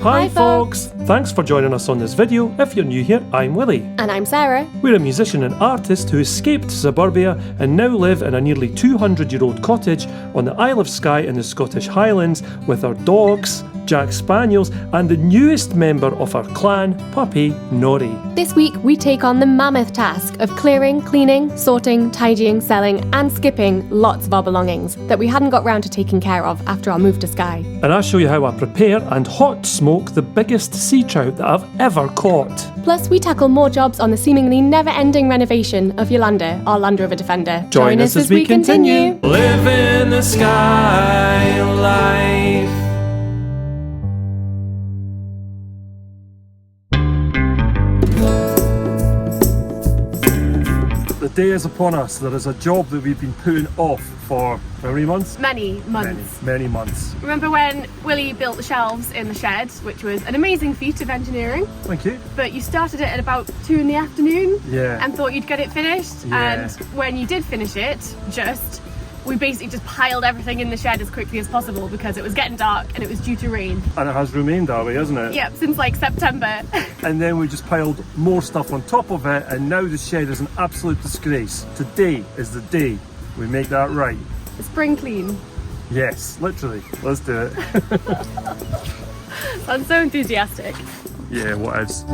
Hi folks! Thanks for joining us on this video. If you're new here, I'm Willie. And I'm Sarah. We're a musician and artist who escaped suburbia and now live in a nearly 200-year-old cottage on the Isle of Skye in the Scottish Highlands with our dogs, Jack Spaniels, and the newest member of our clan, puppy Nori. This week we take on the mammoth task of clearing, cleaning, sorting, tidying, selling and skipping lots of our belongings that we hadn't got round to taking care of after our move to Skye. And I'll show you how I prepare and hot smoke the biggest sea trout that I've ever caught. Plus we tackle more jobs on the seemingly never-ending renovation of Yolanda, our Landrover Defender. Join us as we continue. Living the Skye life. The day is upon us. There is a job that we've been putting off for how many months? Many months. Many months. Remember when Willie built the shelves in the shed, which was an amazing feat of engineering? Thank you. But you started it at about 2 in the afternoon Yeah. and thought you'd get it finished. Yeah. And when you did finish it, we basically just piled everything in the shed as quickly as possible because it was getting dark and it was due to rain. And it has remained that way, hasn't it? Yep, since like September. And then we just piled more stuff on top of it, and now the shed is an absolute disgrace. Today is the day we make that right. Spring clean. Yes, literally. Let's do it. I'm so enthusiastic. Yeah, what else?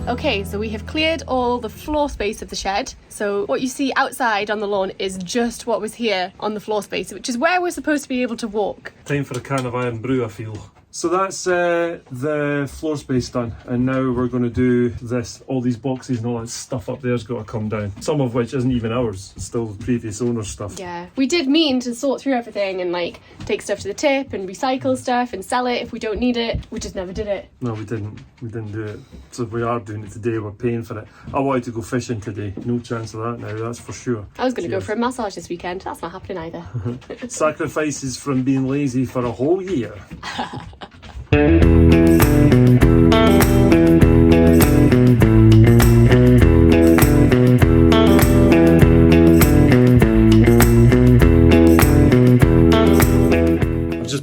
Okay, so we have cleared all the floor space of the shed. So what you see outside on the lawn is just what was here on the floor space, which is where we're supposed to be able to walk. Time for a can of iron brew, I feel. So that's the floor space done, and now we're going to do this. All these boxes and all that stuff up there's got to come down. Some of which isn't even ours, it's still the previous owner's stuff. Yeah, we did mean to sort through everything and like take stuff to the tip and recycle stuff and sell it if we don't need it. We just never did it. No, we didn't. We didn't do it. So we are doing it today. We're paying for it. I wanted to go fishing today. No chance of that now, that's for sure. I was going to go for a massage this weekend. That's not happening either. Sacrifices from being lazy for a whole year.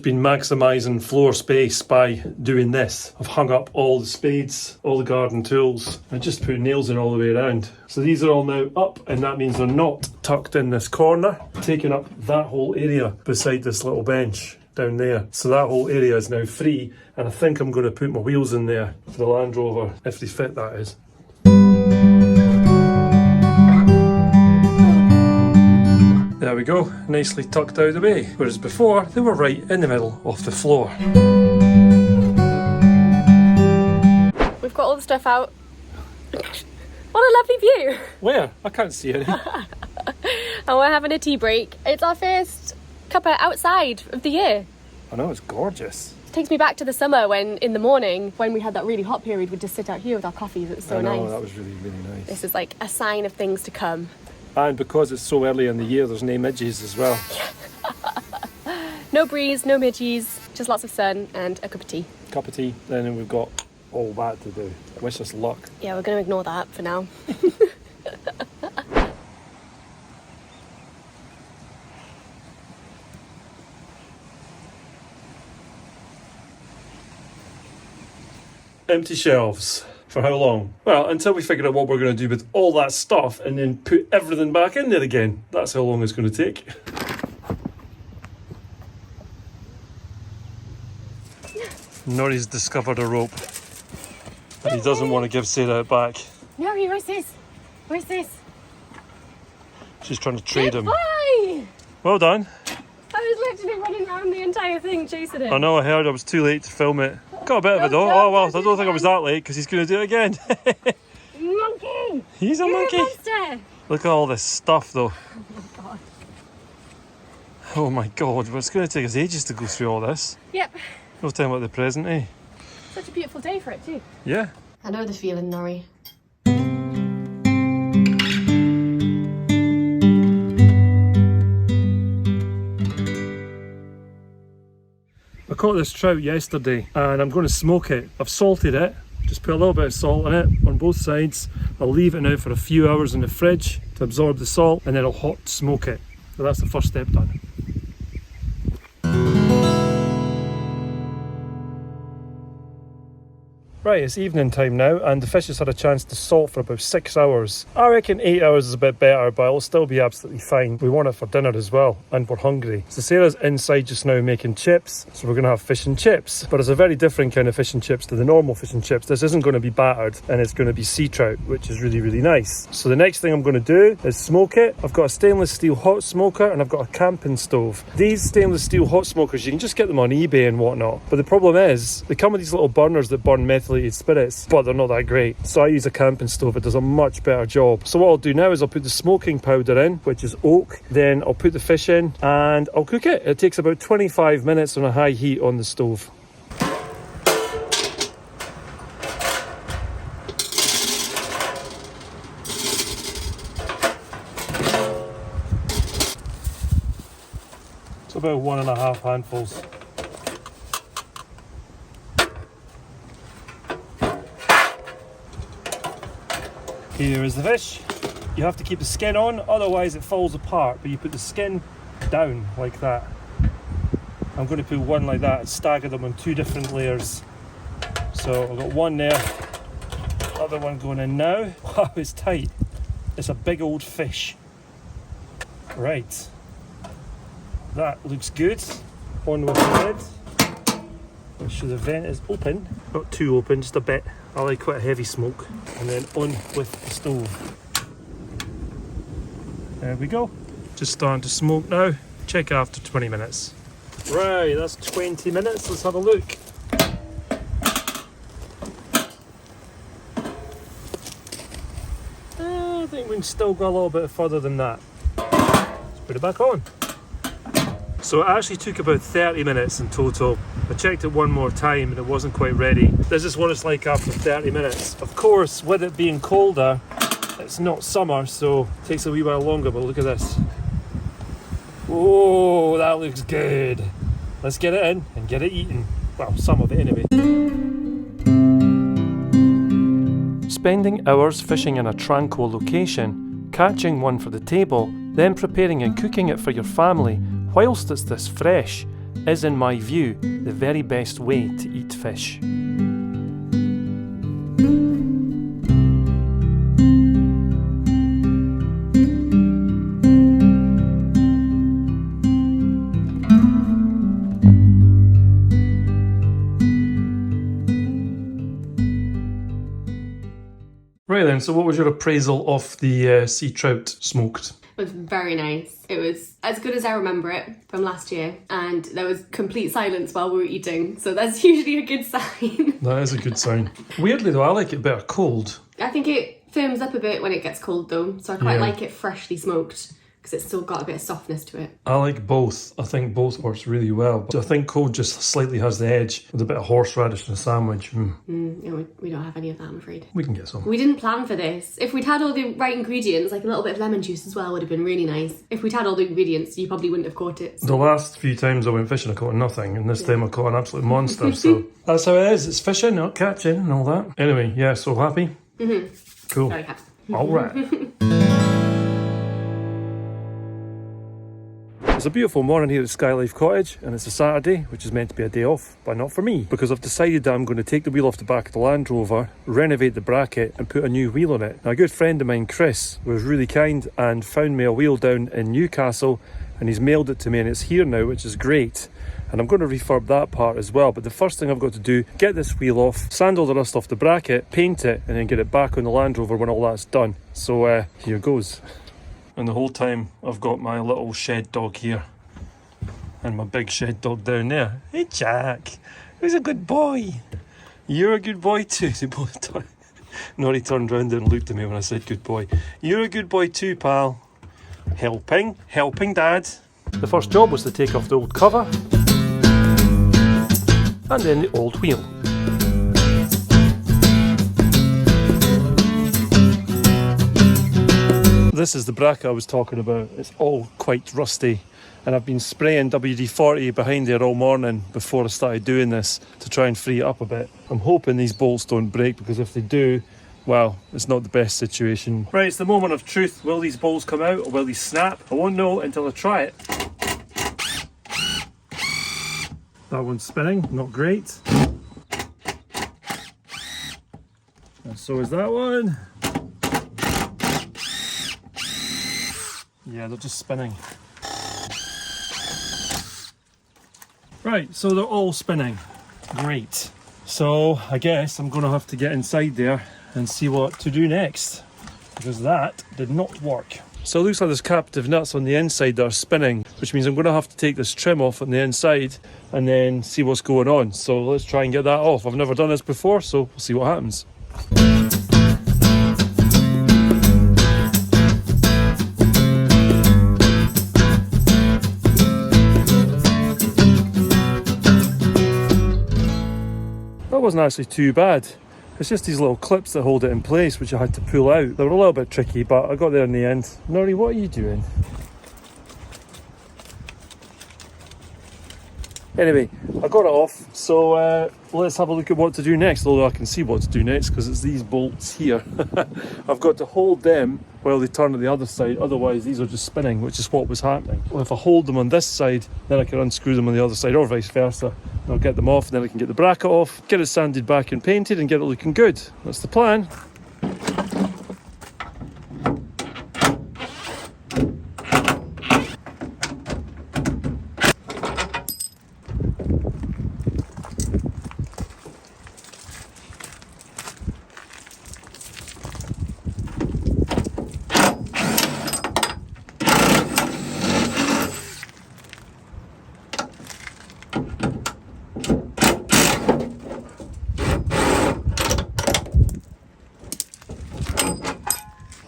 Been maximising floor space by doing this. I've hung up all the spades, all the garden tools, and just put nails in all the way around. So these are all now up, and that means they're not tucked in this corner, taking up that whole area beside this little bench down there. So that whole area is now free, and I think I'm going to put my wheels in there for the Land Rover, if they fit, that is. There we go, nicely tucked out of the way, whereas before they were right in the middle of the floor. We've got all the stuff out. What a lovely view! Where? I can't see any. And we're having a tea break. It's our first cuppa outside of the year. I know, it's gorgeous. It takes me back to the summer when in the morning, when we had that really hot period, we'd just sit out here with our coffees. It was so I know, nice. that was really, really nice. This is like a sign of things to come. And because it's so early in the year, there's no midges as well. No breeze, no midges, just lots of sun and a cup of tea. Cup of tea, then we've got all that to do. Wish us luck. Yeah, we're going to ignore that for now. Empty shelves. For how long? Well, until we figure out what we're going to do with all that stuff and then put everything back in there again. That's how long it's going to take. Nori's discovered a rope. And he doesn't want to give Sarah it back. Nori, where's this? Where's this? She's trying to trade him. Hi! Well done. I was literally running around the entire thing chasing it. I know, I heard I was too late to film it. Got a bit of it though. Oh well, I don't think I was that late because he's going to do it again. Monkey! He's a You're monkey. A monster. Look at all this stuff though. Oh my god. Oh my god, well, it's going to take us ages to go through all this. Yep. No time like the present, eh? Such a beautiful day for it too. Yeah. I know the feeling, Nori. I caught this trout yesterday and I'm going to smoke it. I've salted it, just put a little bit of salt in it on both sides. I'll leave it now for a few hours in the fridge to absorb the salt, and then I'll hot smoke it. So that's the first step done. Right, it's evening time now, and the fish has had a chance to salt for about 6 hours. I reckon 8 hours is a bit better, but it'll still be absolutely fine. We want it for dinner as well, and we're hungry. So Sarah's inside just now making chips, so we're going to have fish and chips. But it's a very different kind of fish and chips to the normal fish and chips. This isn't going to be battered, and it's going to be sea trout, which is really, really nice. So the next thing I'm going to do is smoke it. I've got a stainless steel hot smoker, and I've got a camping stove. These stainless steel hot smokers, you can just get them on eBay and whatnot. But the problem is, they come with these little burners that burn methylated spirits, but they're not that great. So I use a camping stove. It does a much better job. So what I'll do now is I'll put the smoking powder in, which is oak. Then I'll put the fish in and I'll cook it. It takes about 25 minutes on a high heat on the stove. It's about 1.5 handfuls. Here is the fish. You have to keep the skin on, otherwise it falls apart, but you put the skin down like that. I'm going to put one like that and stagger them on 2 different layers. So I've got one there, other one going in now. Wow, it's tight. It's a big old fish. Right. That looks good. On with the lid. Make sure the vent is open. Not too open, just a bit. I like quite a heavy smoke. And then on with the stove. There we go. Just starting to smoke now. Check after 20 minutes. Right, that's 20 minutes. Let's have a look. I think we can still go a little bit further than that. Let's put it back on. So it actually took about 30 minutes in total. I checked it one more time and it wasn't quite ready. This is what it's like after 30 minutes. Of course, with it being colder, it's not summer, so it takes a wee while longer, but look at this. Oh, that looks good. Let's get it in and get it eaten. Well, some of it anyway. Spending hours fishing in a tranquil location, catching one for the table, then preparing and cooking it for your family whilst it's this fresh, is in my view the very best way to eat fish. Right then, so what was your appraisal of the sea trout smoked? It was very nice. It was as good as I remember it from last year, and there was complete silence while we were eating, so that's usually a good sign. That is a good sign. Weirdly though, I like it better cold. I think it firms up a bit when it gets cold though, so I quite like it freshly smoked, because it's still got a bit of softness to it. I like both. I think both works really well. But I think cold just slightly has the edge with a bit of horseradish in a sandwich. No, we don't have any of that, I'm afraid. We can get some. We didn't plan for this. If we'd had all the right ingredients, like a little bit of lemon juice as well would have been really nice. If we'd had all the ingredients, you probably wouldn't have caught it. So. The last few times I went fishing I caught nothing, and this time I caught an absolute monster. So that's how it is. It's fishing, not catching and all that. Anyway, yeah, so happy? Cool. Very happy. All right. It's a beautiful morning here at Skye Life Cottage, and it's a Saturday, which is meant to be a day off, but not for me, because I've decided that I'm going to take the wheel off the back of the Landrover, renovate the bracket and put a new wheel on it. Now, a good friend of mine, Chris, was really kind and found me a wheel down in Newcastle, and he's mailed it to me and it's here now, which is great. And I'm going to refurb that part as well, but the first thing I've got to do, get this wheel off, sand all the rust off the bracket, paint it, and then get it back on the Landrover when all that's done. So here goes. And the whole time I've got my little shed dog here and my big shed dog down there. Hey Jack, who's a good boy? You're a good boy too. They both turned. Nori turned round and looked at me when I said good boy. You're a good boy too, pal. Helping Dad. The first job was to take off the old cover and then the old wheel. This is the bracket I was talking about. It's all quite rusty, and I've been spraying WD-40 behind there all morning before I started doing this to try and free it up a bit. I'm hoping these bolts don't break, because if they do, well, it's not the best situation. Right, it's the moment of truth. Will these bolts come out or will these snap? I won't know until I try it. That one's spinning, not great. And so is that one. Yeah, they're just spinning. Right, so they're all spinning. Great. So I guess I'm going to have to get inside there and see what to do next, because that did not work. So it looks like there's captive nuts on the inside that are spinning, which means I'm going to have to take this trim off on the inside and then see what's going on. So let's try and get that off. I've never done this before, so we'll see what happens. That wasn't actually too bad. It's just these little clips that hold it in place, which I had to pull out. They were a little bit tricky, but I got there in the end. Nori, what are you doing? Anyway, I got it off, so let's have a look at what to do next, although I can see what to do next because it's these bolts here. I've got to hold them while they turn to the other side, otherwise these are just spinning, which is what was happening. Well, if I hold them on this side, then I can unscrew them on the other side, or vice versa. I'll get them off, and then I can get the bracket off, get it sanded back and painted, and get it looking good. That's the plan.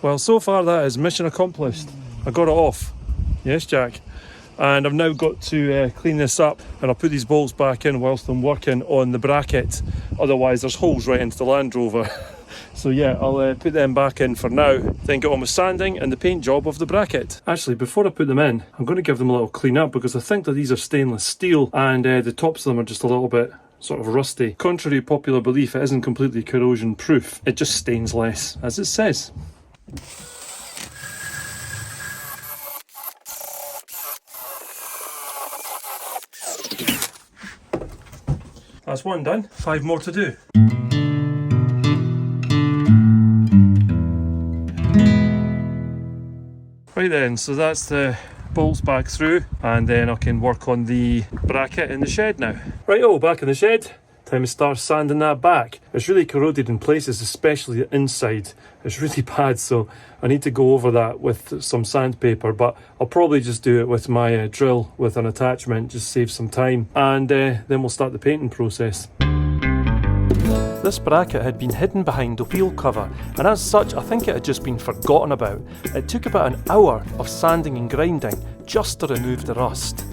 Well, so far that is mission accomplished. I got it off. Yes, Jack. And I've now got to clean this up, and I'll put these bolts back in whilst I'm working on the bracket. Otherwise there's holes right into the Land Rover. So yeah, I'll put them back in for now, then get on with sanding and the paint job of the bracket. Actually, before I put them in, I'm going to give them a little clean up, because I think that these are stainless steel, and the tops of them are just a little bit sort of rusty. Contrary to popular belief, it isn't completely corrosion proof. It just stains less, as it says. That's one done, 5 more to do. Right then, so that's the bolts back through, and then I can work on the bracket in the shed now. Right, back in the shed. Time to start sanding that back. It's really corroded in places, especially the inside. It's really bad, so I need to go over that with some sandpaper, but I'll probably just do it with my drill with an attachment, just save some time, and then we'll start the painting process. This bracket had been hidden behind a wheel cover, and as such I think it had just been forgotten about. It took about an hour of sanding and grinding just to remove the rust.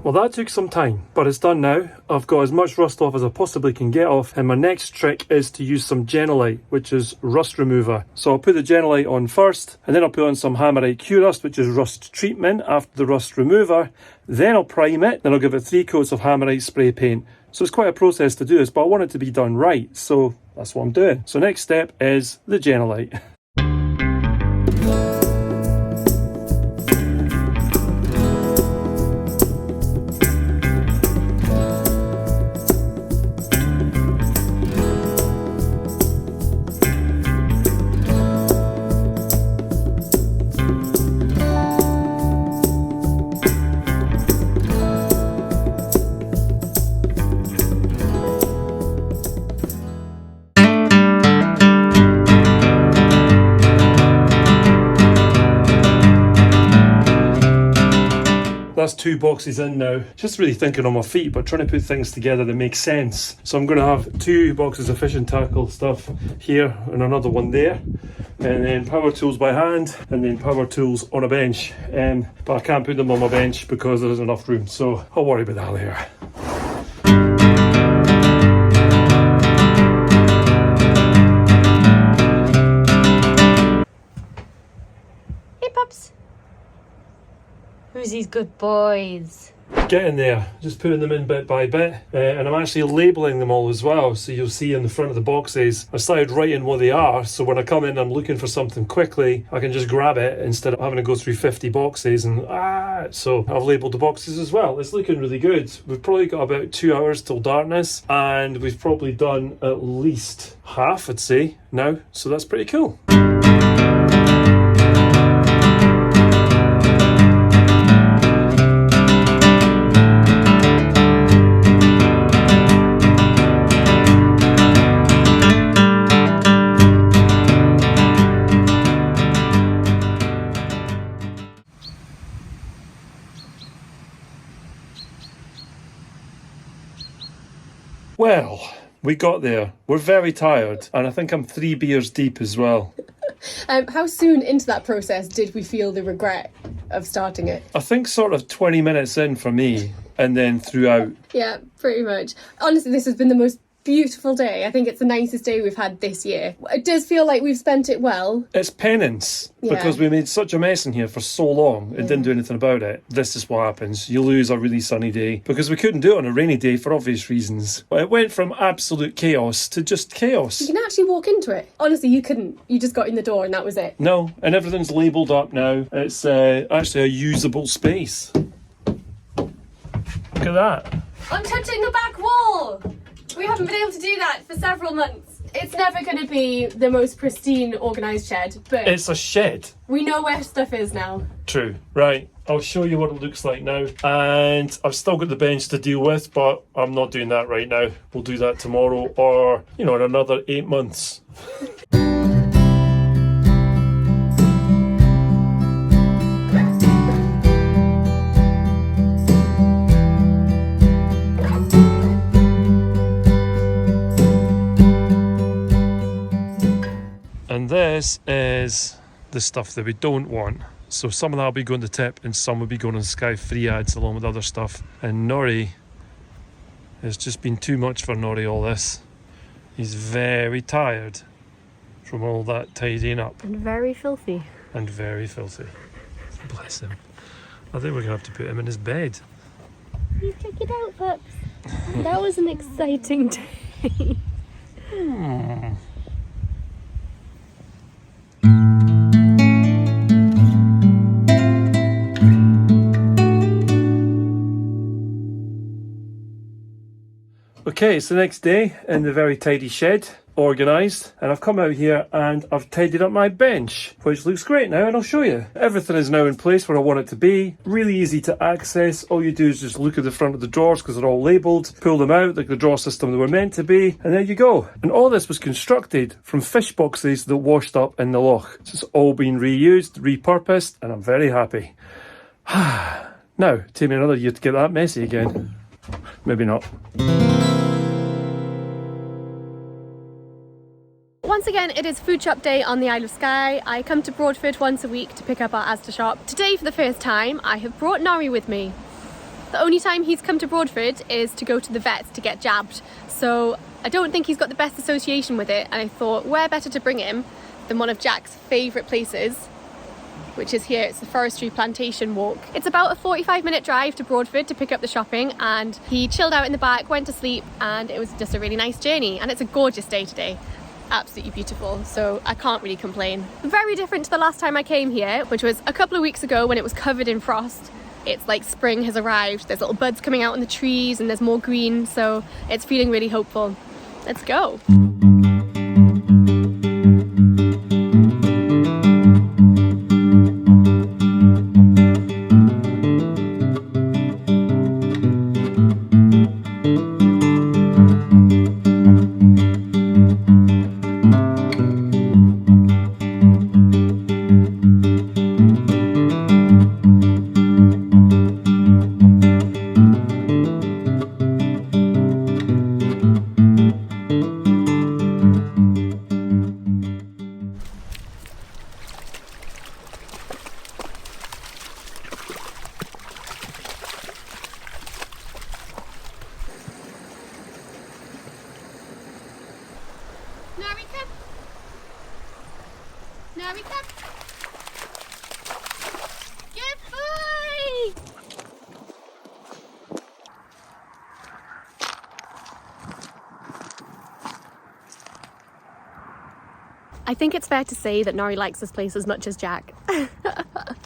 Well, that took some time, but it's done now. I've got as much rust off as I possibly can get off, and my next trick is to use some Genolite, which is rust remover. So I'll put the Genolite on first, and then I'll put on some Hammerite Q-Rust, which is rust treatment after the rust remover. Then I'll prime it, then I'll give it 3 coats of Hammerite spray paint. So it's quite a process to do this, but I want it to be done right, so that's what I'm doing. So next step is the Genolite. That's 2 boxes in now. Just really thinking on my feet, but trying to put things together that make sense. So I'm going to have 2 boxes of fishing tackle stuff here and another one there, and then power tools by hand, and then power tools on a bench. But I can't put them on my bench because there isn't enough room, so I'll worry about that later. Hey pups. Who's these good boys? Getting there, just putting them in bit by bit, and I'm actually labelling them all as well, so you'll see in the front of the boxes I started writing what they are, so when I come in and I'm looking for something quickly, I can just grab it instead of having to go through 50 boxes and so I've labelled the boxes as well. It's looking really good. We've probably got about 2 hours till darkness, and we've probably done at least half, I'd say, now, so that's pretty cool. Well, we got there. We're very tired, and I think I'm 3 beers deep as well. How soon into that process did we feel the regret of starting it? I think sort of 20 minutes in for me, and then throughout. Yeah, pretty much. Honestly, this has been the most beautiful day. I think it's the nicest day we've had this year. It does feel like we've spent it well. It's penance, because we made such a mess in here for so long and didn't do anything about it. This is what happens. You lose a really sunny day, because we couldn't do it on a rainy day for obvious reasons. It went from absolute chaos to just chaos. You can actually walk into it. Honestly, you couldn't. You just got in the door and that was it. No, and everything's labelled up now. It's actually a usable space. Look at that. I'm touching the back wall! We haven't been able to do that for several months. It's never going to be the most pristine, organised shed, but It's a shed. we know where stuff is now. True. Right, I'll show you what it looks like now. And I've still got the bench to deal with, but I'm not doing that right now. We'll do that tomorrow or, in another 8 months. And this is the stuff that we don't want. So some of that will be going to tip and some will be going on Skye free ads along with other stuff. And Nori, it's just been too much for Nori, all this. He's very tired from all that tidying up. And very filthy. And very filthy. Bless him. I think we're going to have to put him in his bed. You check it out, pups. That was an exciting day. Okay, it's the next day in the very tidy shed, organised, and I've come out here and I've tidied up my bench, which looks great now, and I'll show you. Everything is now in place where I want it to be, really easy to access. All you do is just look at the front of the drawers because they're all labelled, pull them out like the drawer system they were meant to be, and there you go. And all this was constructed from fish boxes that washed up in the loch. So it's all been reused, repurposed, and I'm very happy. Now, take me another year to get that messy again. Maybe not. Once again, it is food shop day on the Isle of Skye. I come to Broadford once a week to pick up our Asda shop. Today, for the first time, I have brought Nori with me. The only time he's come to Broadford is to go to the vets to get jabbed. So I don't think he's got the best association with it, and I thought where better to bring him than one of Jack's favourite places, which is here. It's the Forestry Plantation Walk. It's about a 45-minute drive to Broadford to pick up the shopping, and he chilled out in the back, went to sleep, and it was just a really nice journey. And it's a gorgeous day today. Absolutely beautiful, so I can't really complain. Very different to the last time I came here, which was a couple of weeks ago when it was covered in frost. It's like spring has arrived. There's little buds coming out on the trees and there's more green, so it's feeling really hopeful. Let's go. I think it's fair to say that Nori likes this place as much as Jack.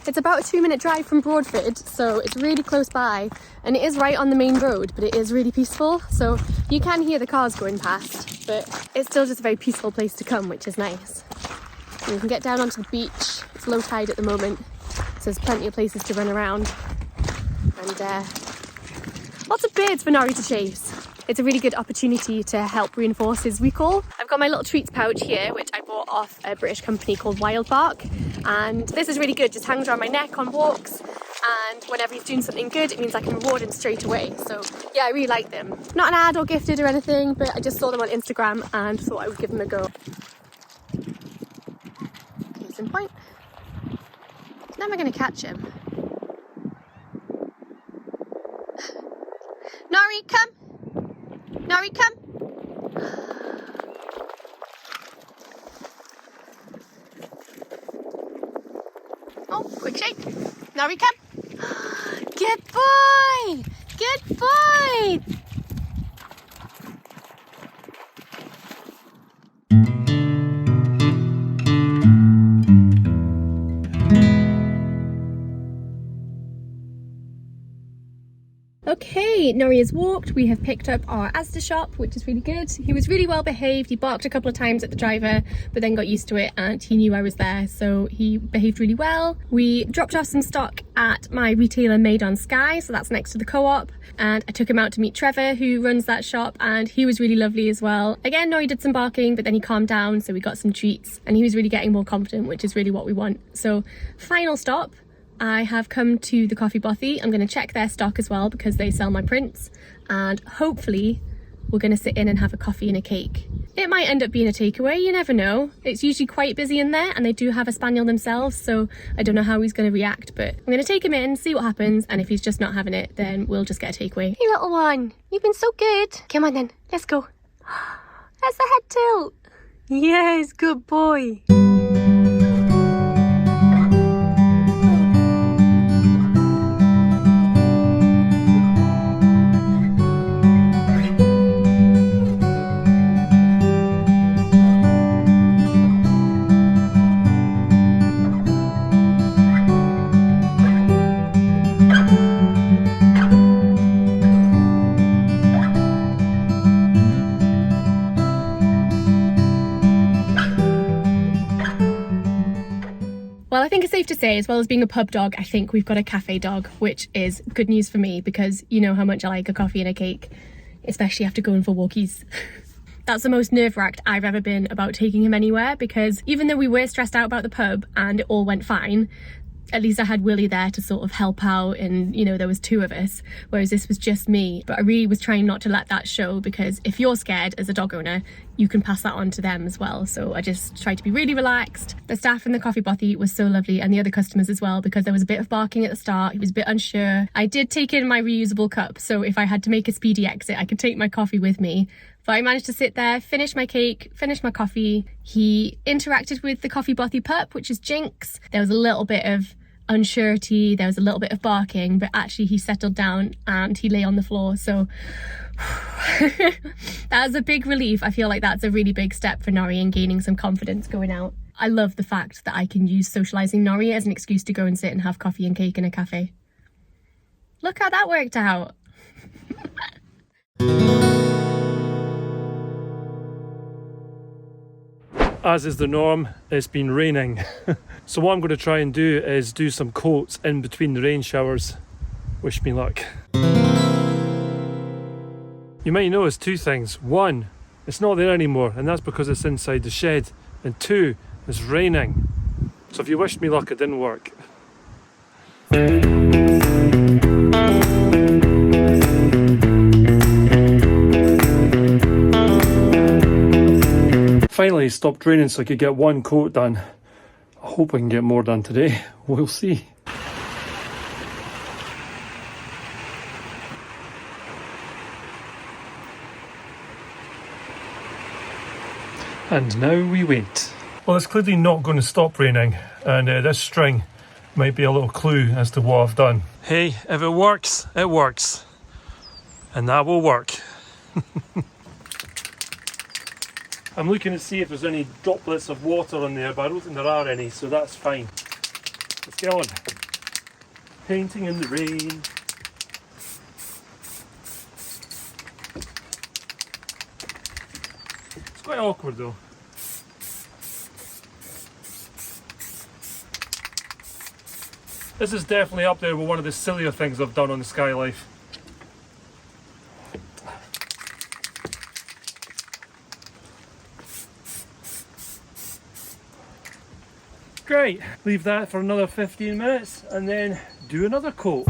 It's about a 2-minute drive from Broadford, so it's really close by, and it is right on the main road, but it is really peaceful, so you can hear the cars going past, but it's still just a very peaceful place to come, which is nice. And you can get down onto the beach. It's low tide at the moment, so there's plenty of places to run around, and lots of birds for Nori to chase. It's a really good opportunity to help reinforce his recall. I've got my little treats pouch here, which I bought off a British company called Bark, and this is really good, just hangs around my neck on walks, and whenever he's doing something good, it means I can reward him straight away. So yeah, I really like them. Not an ad or gifted or anything, but I just saw them on Instagram and thought I would give them a go. Case in point. Never gonna catch him. Nori, come! Nori, come! Oh, quick shake. Nori, come! Good boy! Good boy! Okay, Nori has walked. We have picked up our Asda shop, which is really good. He was really well behaved. He barked a couple of times at the driver, but then got used to it and he knew I was there, so he behaved really well. We dropped off some stock at my retailer Made on Skye, so that's next to the co-op, and I took him out to meet Trevor, who runs that shop, and he was really lovely as well. Again, Nori did some barking, but then he calmed down, so we got some treats, and he was really getting more confident, which is really what we want. So, final stop. I have come to the Coffee Bothy. I'm going to check their stock as well because they sell my prints, and hopefully we're going to sit in and have a coffee and a cake. It might end up being a takeaway, you never know. It's usually quite busy in there, and they do have a spaniel themselves, so I don't know how he's going to react, but I'm going to take him in, see what happens, and if he's just not having it, then we'll just get a takeaway. Hey little one, you've been so good. Come on then, let's go. That's the head tilt. Yes, good boy. Well, I think it's safe to say, as well as being a pub dog, I think we've got a cafe dog, which is good news for me because you know how much I like a coffee and a cake, especially after going for walkies. That's the most nerve-wracked I've ever been about taking him anywhere, because even though we were stressed out about the pub and it all went fine, at least I had Willie there to sort of help out, and you know, there was 2 of us, whereas this was just me. But I really was trying not to let that show, because if you're scared as a dog owner, you can pass that on to them as well. So I just tried to be really relaxed. The staff in the Coffee Bothy was so lovely, and the other customers as well, because there was a bit of barking at the start. He was a bit unsure. I did take in my reusable cup, so if I had to make a speedy exit, I could take my coffee with me. But I managed to sit there, finish my cake, finish my coffee. He interacted with the Coffee Bothy pup, which is Jinx. There was a little bit of unsurety, there was a little bit of barking, but actually he settled down and he lay on the floor, so that was a big relief. I feel like that's a really big step for Nori in gaining some confidence going out. I love the fact that I can use socialising Nori as an excuse to go and sit and have coffee and cake in a cafe. Look how that worked out. As is the norm, it's been raining. So what I'm going to try and do is do some coats in between the rain showers. Wish me luck. You might notice 2 things. 1, it's not there anymore, and that's because it's inside the shed. And 2, it's raining. So if you wished me luck, it didn't work. Finally it stopped raining so I could get 1 coat done. I hope I can get more done today. We'll see. And now we wait. Well, it's clearly not going to stop raining, and this string might be a little clue as to what I've done. Hey, if it works, it works. And that will work. I'm looking to see if there's any droplets of water on there, but I don't think there are any, so that's fine. Let's get on. Painting in the rain. It's quite awkward though. This is definitely up there with one of the sillier things I've done on the Skye Life. Great, leave that for another 15 minutes and then do another coat.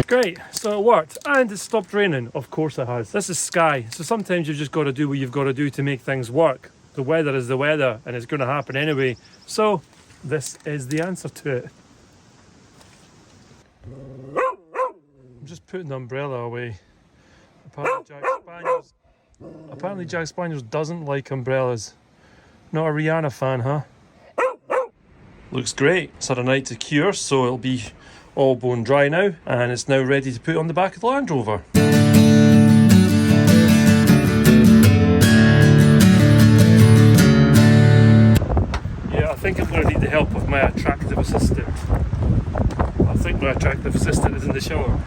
Great, so it worked and it stopped raining. Of course it has. This is Skye, so sometimes you've just got to do what you've got to do to make things work. The weather is the weather and it's going to happen anyway. So this is the answer to it. I'm just putting the umbrella away. Apparently Jack Spaniels doesn't like umbrellas. Not a Rihanna fan, huh? Looks great. It's had a night to cure, so it'll be all bone dry now, and it's now ready to put on the back of the Land Rover. Yeah, I think I'm going to need the help of my attractive assistant. I think my attractive assistant is in the shower.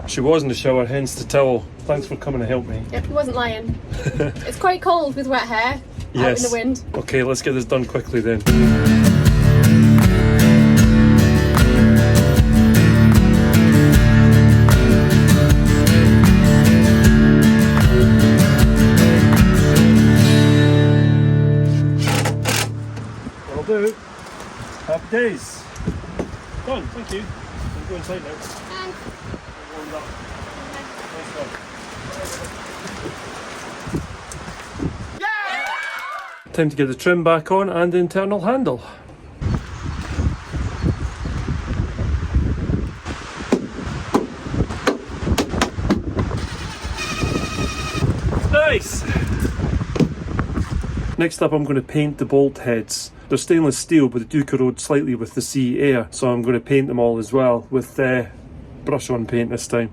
She was in the shower, hence the towel. Thanks for coming to help me. Yep, he wasn't lying. It's quite cold with wet hair out in the wind. Okay, let's get this done quickly then. That'll do. Happy days. Done, thank you. I'll go inside now. Thanks. Warmed up. Nice one. Time to get the trim back on and the internal handle. Nice! Next up I'm going to paint the bolt heads. They're stainless steel but they do corrode slightly with the sea air, so I'm going to paint them all as well with brush on paint this time.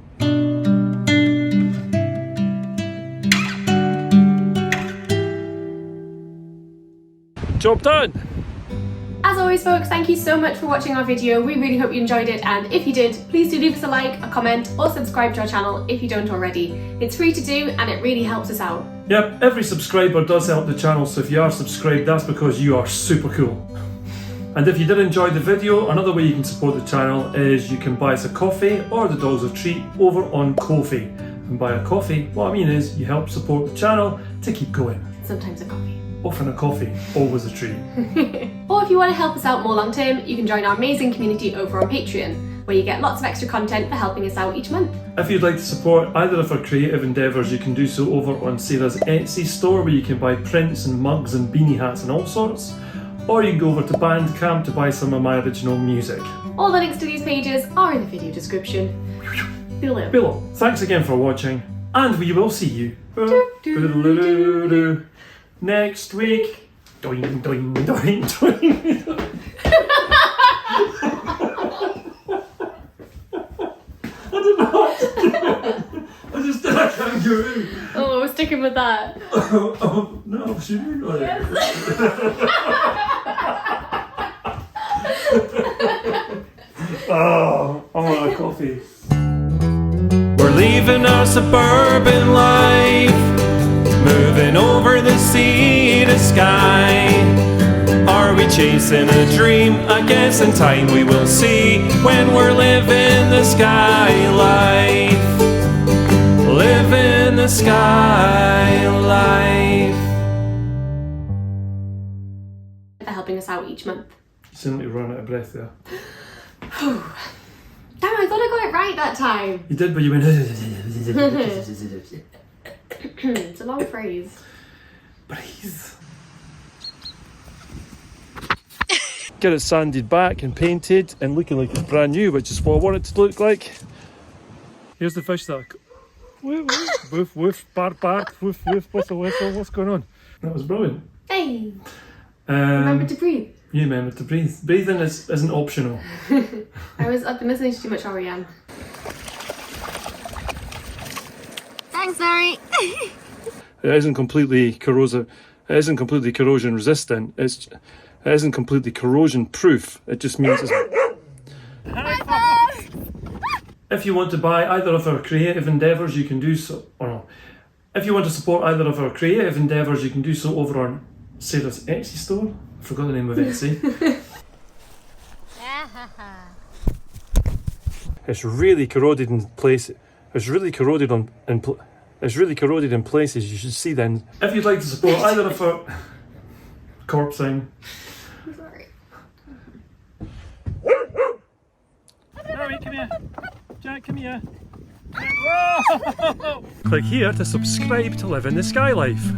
Job done! As always folks, thank you so much for watching our video. We really hope you enjoyed it, and if you did, please do leave us a like, a comment, or subscribe to our channel if you don't already. It's free to do and it really helps us out. Yep, every subscriber does help the channel, so if you are subscribed, that's because you are super cool. And if you did enjoy the video, another way you can support the channel is you can buy us a coffee or the dogs a treat over on Ko-fi. And buy a coffee, what I mean is you help support the channel to keep going. Sometimes a coffee. Often a coffee, always a treat. Or if you want to help us out more long term, you can join our amazing community over on Patreon, where you get lots of extra content for helping us out each month. If you'd like to support either of our creative endeavours, you can do so over on Sarah's Etsy store, where you can buy prints and mugs and beanie hats and all sorts. Or you can go over to Bandcamp to buy some of my original music. All the links to these pages are in the video description below. Thanks again for watching, and we will see you next week. Doing, doing, doing, doing. I don't know what to do. I just did a kangaroo. Oh, we're sticking with that. No, should we not? Yes. Oh, I want a coffee. We're leaving our suburban life, moving over the sea to Skye. Are we chasing a dream? I guess in time we will see, when we're living the Skye life. Living the Skye life. For helping us out each month. You seem like you're running out of breath there. Damn, I thought I got it right that time. You did, but you went. It's a long phrase. Breathe. Get it sanded back and painted and looking like it's brand new, which is what I want it to look like. Here's the fish that. Woof, woof, woof, woof, bark, bark, woof, woof, whistle, whistle. What's going on? That was brilliant. Hey! Remember to breathe. You remember to breathe. Breathing isn't optional. I've been listening to too much R.E.M. Thanks, Nori. It isn't completely corrosive. It isn't completely corrosion resistant. It isn't completely corrosion proof. It just means it's... If you want to buy either of our creative endeavours, you can do so. Or no. If you want to support either of our creative endeavours, you can do so over on Sarah's Etsy store. I forgot the name of Etsy. It's really corroded in place. It's really corroded in places. You should see then. If you'd like to support either of our corpsing. Sorry. Nori, come here. Jack, come here. Click here to subscribe to live in the Skye life.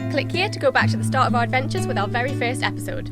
Click here to go back to the start of our adventures with our very first episode.